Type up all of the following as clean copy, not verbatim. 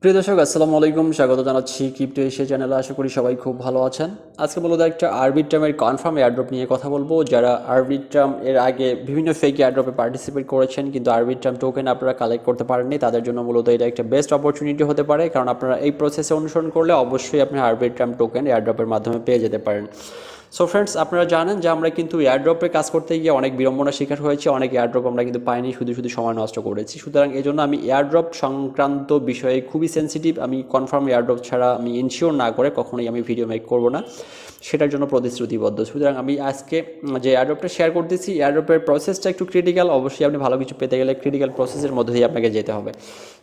প্রিয় দর্শক আসসালামু আলাইকুম, স্বাগত জানাচ্ছি ক্রিপ্টো এশিয়া চ্যানেলে। আশা করি সবাই খুব ভালো আছেন। আজকে মূলত একটা আরবিট্রামের কনফার্ম এয়ারড্রপ নিয়ে কথা বলবো। যারা আরবিট্রাম এর আগে বিভিন্ন ফেক এয়ারড্রপে পার্টিসিপেট করেছেন কিন্তু আরবিট্রাম টোকেন আপনারা কালেক্ট করতে পারেননি, তাদের জন্য মূলত এটা একটা বেস্ট অপরচুনিটি হতে পারে, কারণ আপনারা এই প্রসেসে অনুসরণ করলে অবশ্যই আপনি আরবিট্রাম টোকেন এয়ারড্রপের মাধ্যমে পেয়ে যেতে পারেন। সো ফ্রেন্ডস, আপনারা জানেন যে আমরা কিন্তু এয়ারড্রপে কাজ করতে গিয়ে অনেক বিড়ম্বনার শিকার হয়েছে, অনেক এয়ারড্রপ আমরা কিন্তু পাইনি, শুধু সময় নষ্ট করেছি। সুতরাং এই জন্য আমি এয়ারড্রপ সংক্রান্ত বিষয়ে খুবই সেন্সিটিভ। আমি কনফার্ম এয়ারড্রপ ছাড়া আমি ইনশিওর না করে কখনোই আমি ভিডিও মেক করব না, সেটার জন্য প্রতিশ্রুতিবদ্ধ। সুতরাং আমি আজকে যে এয়ারড্রপটা শেয়ার করতেছি, এয়ারড্রপের প্রসেসটা একটু ক্রিটিক্যাল। অবশ্যই আপনি ভালো কিছু পেতে গেলে ক্রিটিক্যাল প্রসেসের মধ্যে দিয়ে আপনাকে যেতে হবে।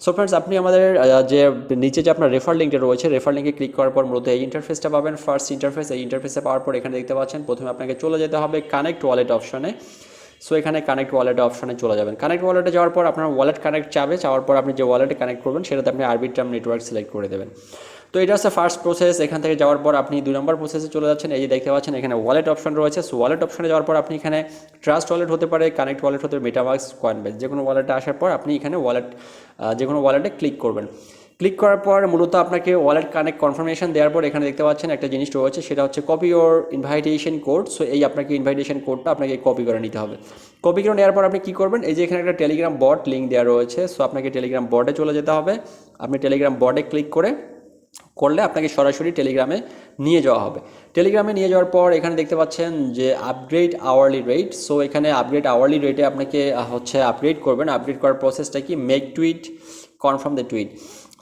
সো ফ্রেন্ডস, আপনি আমাদের যে নিচে যে আপনার রেফার লিঙ্কটা রয়েছে, রেফার লিঙ্কে ক্লিক করার পর মূলত এই ইন্টারফেসটা পাবেন। ফার্স্ট ইন্টারফেস, এই ইন্টারফেসে পাওয়ার পর এখানে দেখতে পাচ্ছেন প্রথমে আপনাকে চলে যেতে হবে কানেক্ট ওয়ালেট অপশনে। সো এখানে কানেক্ট ওয়ালেট অপশনে চলে যাবেন। কানেক্ট ওয়ালেটে যাওয়ার পর আপনার ওয়ালেট কানেক্ট চাওয়ার পর আপনি যে ওয়ালেটে কানেক্ট করবেন সেটাতে আপনি আরবিট্রাম নেটওয়ার্ক সিলেক্ট করে দেবেন। তো এটা হচ্ছে ফার্স্ট প্রসেস। এখান থেকে যাওয়ার পর আপনি 2 নম্বর প্রসেসে চলে যাচ্ছেন। এই যে দেখতে পাচ্ছেন এখানে ওয়ালেট অপশন রয়েছে। সো ওয়ালেট অপশনে যাওয়ার পর আপনি এখানে ট্রাস্ট ওয়ালেট হতে পারে, কানেক্ট ওয়ালেট হতে পারে, মেটামাস্ক, কয়েনবেস, যে কোনো ওয়ালেটে আসার পর আপনি এখানে যে কোনো ওয়ালেটে ক্লিক করবেন। ক্লিক করার পর মূলত আপনাকে ওয়ালেট কানেক্ট কনফার্মেশন দেওয়ার পর এখানে দেখতে পাচ্ছেন একটা জিনিস রয়েছে, সেটা হচ্ছে কপি ওর ইনভাইটেশন কোড। সো এই আপনাকে ইনভাইটেশন কোডটা আপনাকে কপি করে নিতে হবে। কপি করে নেওয়ার পর আপনি কী করবেন, এই যে এখানে একটা টেলিগ্রাম বট লিঙ্ক দেওয়া রয়েছে। সো আপনাকে টেলিগ্রাম বটে চলে যেতে হবে। আপনি টেলিগ্রাম বটে ক্লিক করলে আপনাকে সরাসরি টেলিগ্রামে নিয়ে যাওয়া হবে। টেলিগ্রামে নিয়ে যাওয়ার পর এখানে দেখতে পাচ্ছেন যে আপগ্রেড আওয়ারলি রেট। সো এখানে আপগ্রেড আওয়ারলি রেটে আপনাকে আপগ্রেড করবেন। আপগ্রেড করার প্রসেসটা কি, make tweet, confirm the tweet.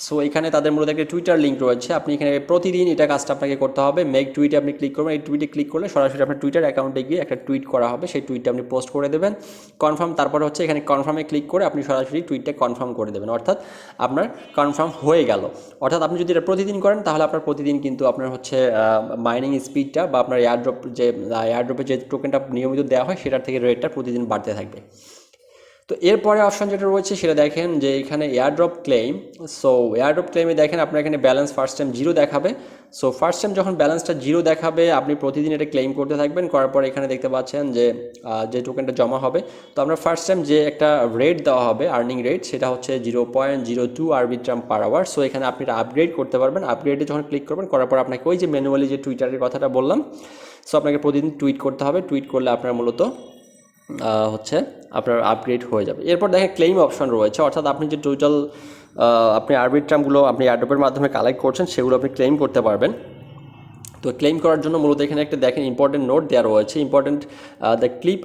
So এখানে তাদের মূলত একটা টুইটার লিঙ্ক রয়েছে। আপনি এখানে প্রতিদিন এটা কাজটা আপনাকে করতে হবে। মেক টুইটে আপনি ক্লিক করবেন। এই টুইটে ক্লিক করলে সরাসরি আপনার টুইটার অ্যাকাউন্টে গিয়ে একটা টুইট করা হবে, সেই টুইটটা আপনি পোস্ট করে দেবেন। কনফার্ম, তারপর এখানে কনফার্মে ক্লিক করে আপনি সরাসরি টুইটটা কনফার্ম করে দেবেন, অর্থাৎ আপনার কনফার্ম হয়ে গেল। অর্থাৎ আপনি যদি এটা প্রতিদিন করেন তাহলে আপনার প্রতিদিন কিন্তু আপনার মাইনিং স্পিডটা বা আপনার এয়ারড্রপে যে টোকেনটা নিয়মিত দেওয়া হয় সেটার থেকে রেটটা প্রতিদিন বাড়তে থাকবে। তো এরপরে অপশন যেটা রয়েছে সেটা দেখেন যে এখানে এয়ারড্রপ ক্লেম। সো এয়ারড্রপ ক্লেমে দেখেন আপনার এখানে ব্যালেন্স ফার্স্ট টাইম 0 দেখাবে। সো ফার্স্ট টাইম যখন ব্যালেন্সটা 0 দেখাবে আপনি প্রতিদিন এটা ক্লেম করতে থাকবেন। করার পর এখানে দেখতে পাচ্ছেন যে টোকেনটা জমা হবে। তো আপনার ফার্স্ট টাইম যে একটা রেট দেওয়া হবে, আর্নিং রেট, সেটা হচ্ছে 0.02 আরবিট্রাম পার আওয়ার। সো এখানে আপনি এটা আপগ্রেড করতে পারবেন। আপগ্রেডে যখন ক্লিক করবেন, করার পর আপনাকে ওই যে ম্যানুয়ালি যে টুইটারের কথাটা বললাম, সো আপনাকে প্রতিদিন টুইট করতে হবে। টুইট করলে আপনার মূলত আপনার আপগ্রেড হয়ে যাবে। এরপর দেখেন ক্লেইম অপশন রয়েছে, অর্থাৎ আপনি যে টোটাল আপনি আরবিট্রামগুলো আপনি এয়ারড্রপের মাধ্যমে কালেক্ট করছেন সেগুলো আপনি ক্লেইম করতে পারবেন। তো ক্লেম করার জন্য মূলত এখানে একটা দেখেন ইম্পর্টেন্ট নোট দেওয়া রয়েছে। Important the clip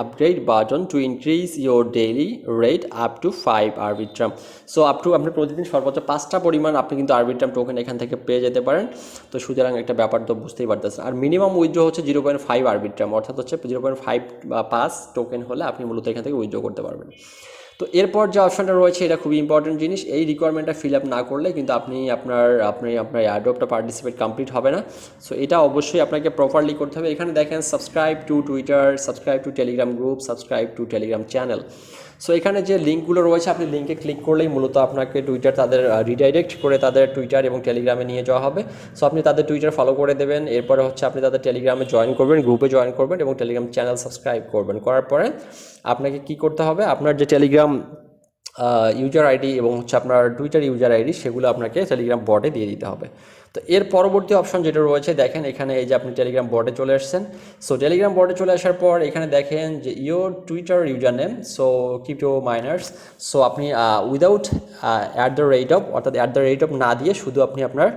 upgrade button to increase your daily rate up to 5 Arbitrum. So আপনি প্রতিদিন সর্বোচ্চ 5টা পরিমাণ আপনি কিন্তু আরবিট্রাম টোকেন এখান থেকে পেয়ে যেতে পারেন। তো সুতরাং একটা ব্যাপার তো বুঝতেই পারতেছেন। আর মিনিমাম উইথড্র হচ্ছে 0.5 আরবিট্রাম, অর্থাৎ 0.5 বা 5 টোকেন হলে আপনি মূলত এখান থেকে উইথড্র করতে পারবেন। তো এরপর যে অপশনটা রয়েছে এটা খুবই ইম্পর্টেন্ট জিনিস। এই রিকোয়ারমেন্টটা ফিল আপ না করলে কিন্তু আপনার এয়ারড্রপটা পার্টিসিপেট কমপ্লিট হবে না। সো এটা অবশ্যই আপনাকে প্রপারলি করতে হবে। এখানে দেখেন subscribe to Twitter, subscribe to Telegram group, subscribe to Telegram channel. So এখানে যে লিঙ্কগুলো রয়েছে আপনি লিঙ্কে ক্লিক করলেই মূলত আপনাকে টুইটার তাদের রিডাইরেক্ট করে তাদের টুইটার এবং টেলিগ্রামে নিয়ে যাওয়া হবে। সো আপনি তাদের টুইটার ফলো করে দেবেন। এরপরে আপনি তাদের টেলিগ্রামে জয়েন করবেন, গ্রুপে জয়েন করবেন এবং টেলিগ্রাম চ্যানেল সাবস্ক্রাইব করবেন। করার পরে আপনাকে কি করতে হবে, আপনার যে টেলিগ্রাম ইউজার আইডি এবং আপনার টুইটার ইউজার আইডি সেগুলো আপনাকে টেলিগ্রাম বটে দিয়ে দিতে হবে। তো এর পরবর্তী অপশন যেটা রয়েছে দেখেন এখানে এই যে আপনি টেলিগ্রাম বটে চলে আসছেন। সো টেলিগ্রাম বটে চলে আসার পর এখানে দেখেন যে your Twitter user name, so crypto minors. So আপনি উইদাউট অর্থাৎ না দিয়ে শুধু আপনি আপনার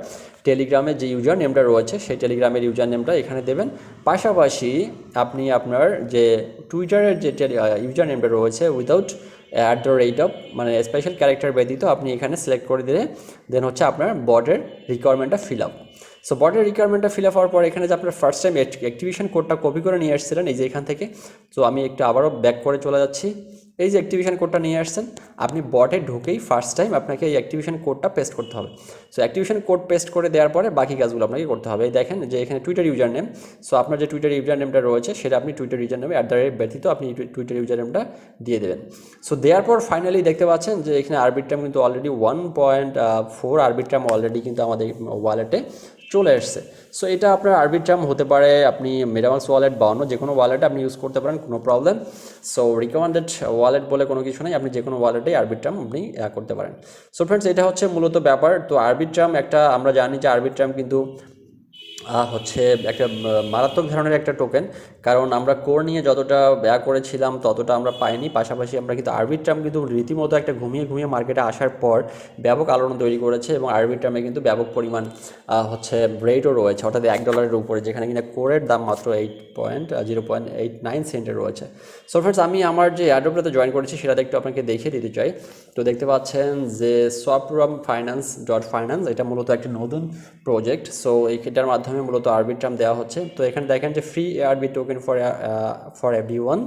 টেলিগ্রামের যে ইউজার নেমটা রয়েছে সেই টেলিগ্রামের ইউজার নেমটা এখানে দেবেন। পাশাপাশি আপনি আপনার যে টুইটারের যে ইউজার নেমটা রয়েছে উইদাউট মানে স্পেশাল ক্যারেক্টার ব্যতীত আপনি এখানে সিলেক্ট করে দিলে দেন আপনার বটের রিকোয়ারমেন্টটা ফিল আপ। সো বটের রিকোয়ারমেন্টটা ফিল আপ হওয়ার পর এখানে যে আপনার ফার্স্ট টাইম অ্যাক্টিভেশন কোডটা কপি করে নিয়ে আসছিলেন এই যে এখান থেকে। সো আমি একটু আবারও ব্যাক করে চলে যাচ্ছি। এই যে অ্যাক্টিভেশন কোডটা নিয়ে আসছেন, আপনি বটে ঢুকেই ফার্স্ট টাইম আপনাকে এই অ্যাক্টিভেশন কোডটা পেস্ট করতে হবে। সো অ্যাক্টিভেশন কোড পেস্ট করে দেওয়ার পরে বাকি কাজগুলো আপনাকে করতে হবে। এই দেখেন যে এখানে টুইটার ইউজার নেম। সো আপনার যে টুইটার ইউজার নেমটা রয়েছে সেটা আপনি টুইটার ইউজার নেমে ব্যতীত আপনি টুইটার ইউজার নেমটা দিয়ে দেবেন। সো দেওয়ার পর ফাইনালি দেখতে পাচ্ছেন যে এখানে আরবিট্রাম কিন্তু অলরেডি 1.4 আরবিট্রাম অলরেডি কিন্তু আমাদের ওয়ালেটে চলে আসছে। সো এটা আপনার আরবিট্রাম হতে পারে, আপনি মেটামাক্স ওয়ালেট বা অন্য যে কোনো ওয়ালেটে আপনি ইউজ করতে পারেন, কোনো প্রবলেম। সো রিকমেন্ডেড ওয়ালেট বলে কোনো কিছু নেই, আপনি যে কোনো ওয়ালেটেই আরবিট্রাম আপনি করতে পারেন। সো ফ্রেন্ডস, এটা হচ্ছে মূলত ব্যাপার। তো আরবিট্রাম একটা, আমরা জানি যে আরবিট্রাম কিন্তু হচ্ছে একটা মারাত্মক ধরনের একটা টোকেন, কারণ আমরা কোর নিয়ে যতটা ব্যয় করেছিলাম ততটা আমরা পাইনি। পাশাপাশি আমরা কিন্তু আরবিট্রাম কিন্তু রীতিমতো একটা ঘুমিয়ে ঘুমিয়ে মার্কেটে আসার পর ব্যাপক আলোড়ন তৈরি করেছে, এবং আরবিট্রামে কিন্তু ব্যাপক পরিমাণ হচ্ছে রেটও রয়েছে, অর্থাৎ $1 উপরে, যেখানে কিনা কোরের দাম মাত্র 8.0.89 সেন্টের রয়েছে। সো ফ্রেন্ডস, আমি আমার যে এয়ারড্রপটাতে জয়েন করেছি সেটাতে একটু আপনাকে দেখিয়ে দিতে চাই। তো দেখতে পাচ্ছেন যে swaprum finance, এটা মূলত একটা নতুন প্রজেক্ট। সো এইটার মাধ্যমে মূলত আরবিট্রাম দেওয়া হচ্ছে। তো এখানে দেখেন যে free ARB token for everyone.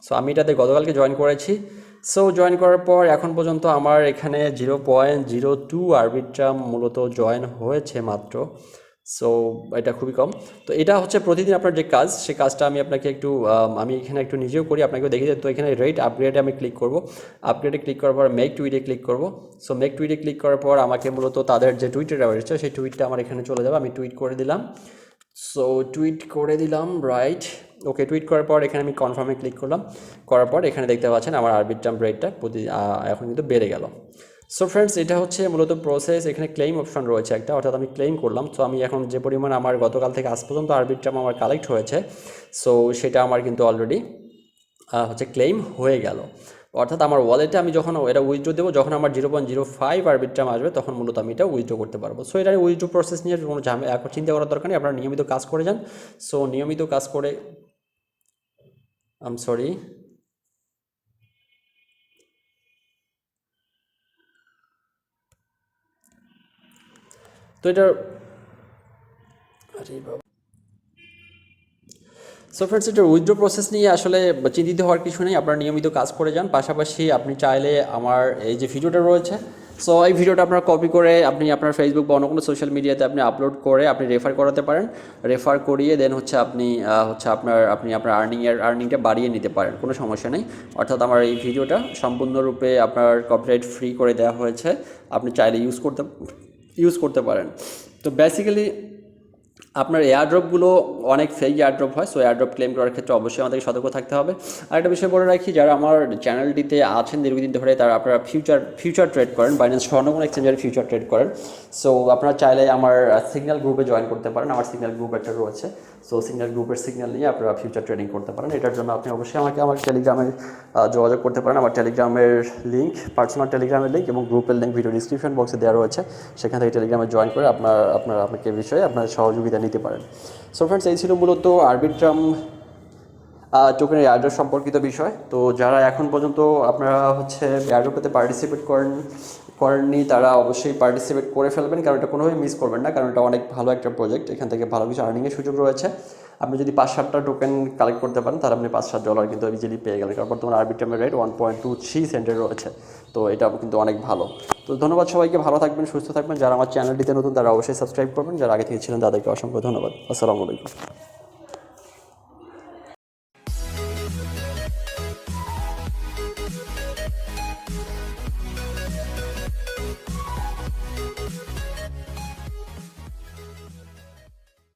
So আমি এটাতে গতকালকে জয়েন করেছি। সো জয়েন করার পর এখন পর্যন্ত আমার এখানে 0.02 আরবিট্রাম মূলত জয়েন হয়েছে মাত্র। সো এটা খুবই কম। তো এটা হচ্ছে প্রতিদিন আপনার যে কাজ, সেই কাজটা আমি আপনাকে একটু আমি এখানে একটু নিজেও করি, আপনাকেও দেখিয়ে দিই। তো এখানে রেট আপগ্রেডে আমি ক্লিক করব। আপগ্রেডে ক্লিক করার পর মেক টুইটে ক্লিক করব। সো মেক টুইটে ক্লিক করার পর আমাকে মূলত তাদের যে টুইটের রয়েছে সেই টুইটটা আমার এখানে চলে যাবে। আমি টুইট করে দিলাম। সো টুইট করে দিলাম, রাইট। ওকে, টুইট করার পর এখানে আমি কনফার্মে ক্লিক করলাম। করার পর এখানে দেখতে পাচ্ছেন আমার আরবিট্রাম রেটটা এখন কিন্তু বেড়ে গেল। সো ফ্রেন্ডস, এটা হচ্ছে মূলত প্রসেস। এখানে ক্লেম অপশন রয়েছে একটা, অর্থাৎ আমি ক্লেম করলাম। সো আমি এখন যে পরিমাণ আমার গতকাল থেকে আজ পর্যন্ত আরবিট্রাম আমার কালেক্ট হয়েছে, সো সেটা আমার কিন্তু অলরেডি হচ্ছে ক্লেম হয়ে গেল। অর্থাৎ আমার ওয়ালেটে আমি যখন এটা উইথড্র দেবো, যখন আমার 0.05 আরবিট্রাম আসবে, তখন মূলত আমি এটা উইথড্র করতে পারবো। সো এটা উইথড্র প্রসেস নিয়ে কোনো এখন চিন্তা করার দরকার নেই, আপনারা নিয়মিত কাজ করে যান। সো নিয়মিত কাজ করে সরি তো এটা আরে বাবা। সো ফ্রেন্ডস, এটার উইথড্র প্রসেস নিয়ে আসলে চিন্তিত হওয়ার কিছু নেই, আপনারা নিয়মিত কাজ করে যান। পাশাপাশি আপনি চাইলে আমার এই যে ভিডিওটা রয়েছে, সো এই ভিডিওটা আপনারা কপি করে আপনি আপনার ফেসবুক বা অন্য কোনো সোশ্যাল মিডিয়াতে আপনি আপলোড করে আপনি রেফার করাতে পারেন। রেফার করিয়ে দেন হচ্ছে আপনি আপনার আর্নিংটা বাড়িয়ে নিতে পারেন, কোনো সমস্যা নেই। অর্থাৎ আমার এই ভিডিওটা সম্পূর্ণরূপে আপনার কপিরাইট ফ্রি করে দেওয়া হয়েছে, আপনি চাইলে ইউজ করতে পারেন। তো বেসিক্যালি আপনার এয়ারড্রপগুলো অনেক ফেক এয়ারড্রপ হয়। সো এয়ারড্রপ ক্লেম করার ক্ষেত্রে অবশ্যই আমাদেরকে সতর্ক থাকতে হবে। আরেকটা বিষয় বলে রাখি, যারা আমার চ্যানেলটিতে আছেন দীর্ঘদিন ধরে, তারা আপনারা ফিউচার ট্রেড করেন, বাইন্যান্স স্বর্ণ কোনো এক্সচেঞ্জের ফিউচার ট্রেড করেন। সো আপনারা চাইলে আমার সিগন্যাল গ্রুপে জয়েন করতে পারেন, আমার সিগন্যাল গ্রুপ একটা রয়েছে। সো সিগন্যাল গ্রুপের সিগন্যাল নিয়ে আপনারা ফিউচার ট্রেডিং করতে পারেন। এটার জন্য আপনি অবশ্যই আমাকে আমার টেলিগ্রামে যোগাযোগ করতে পারেন। আমার টেলিগ্রামের লিঙ্ক, পার্সোনাল টেলিগ্রামের লিঙ্ক এবং গ্রুপের লিঙ্ক ভিডিও ডিসক্রিপশন বক্সে দেওয়া রয়েছে, সেখান থেকে টেলিগ্রামে জয়েন করে আপনাকে বিষয়ে আপনার সহযোগিতা নিতে পারেন। সো ফ্রেন্ডস, এই ছিল মূলত আরবিট্রাম টোকেনের এয়ারড্রপ সম্পর্কিত বিষয়। তো যারা এখন পর্যন্ত আপনারা হচ্ছে এয়ারড্রপেতে পার্টিসিপেট করেননি, তারা অবশ্যই পার্টিসিপেট করে ফেলবেন, কারণ এটা কোনোভাবেই মিস করবেন না, কারণ এটা অনেক ভালো একটা প্রজেক্ট। এখান থেকে ভালো কিছু আর্নিংয়ের সুযোগ রয়েছে। আপনি যদি 5-7টা টোকেন কালেক্ট করতে পারেন, তাহলে আপনি $5-7 কিন্তু ইজিলি পেয়ে গেলেন, কারণ বর্তমানে আরবিট্রামের রেট 1.23 সেন্টের রয়েছে। তো এটা কিন্তু অনেক ভালো। তো ধন্যবাদ সবাইকে, ভালো থাকবেন, সুস্থ থাকবেন। যারা আমার চ্যানেলটিতে নতুন তারা অবশ্যই সাবস্ক্রাইব করবেন, যারা আগে থেকে ছিলেন তাদেরকে অসংখ্য ধন্যবাদ। আসসালামু আলাইকুম।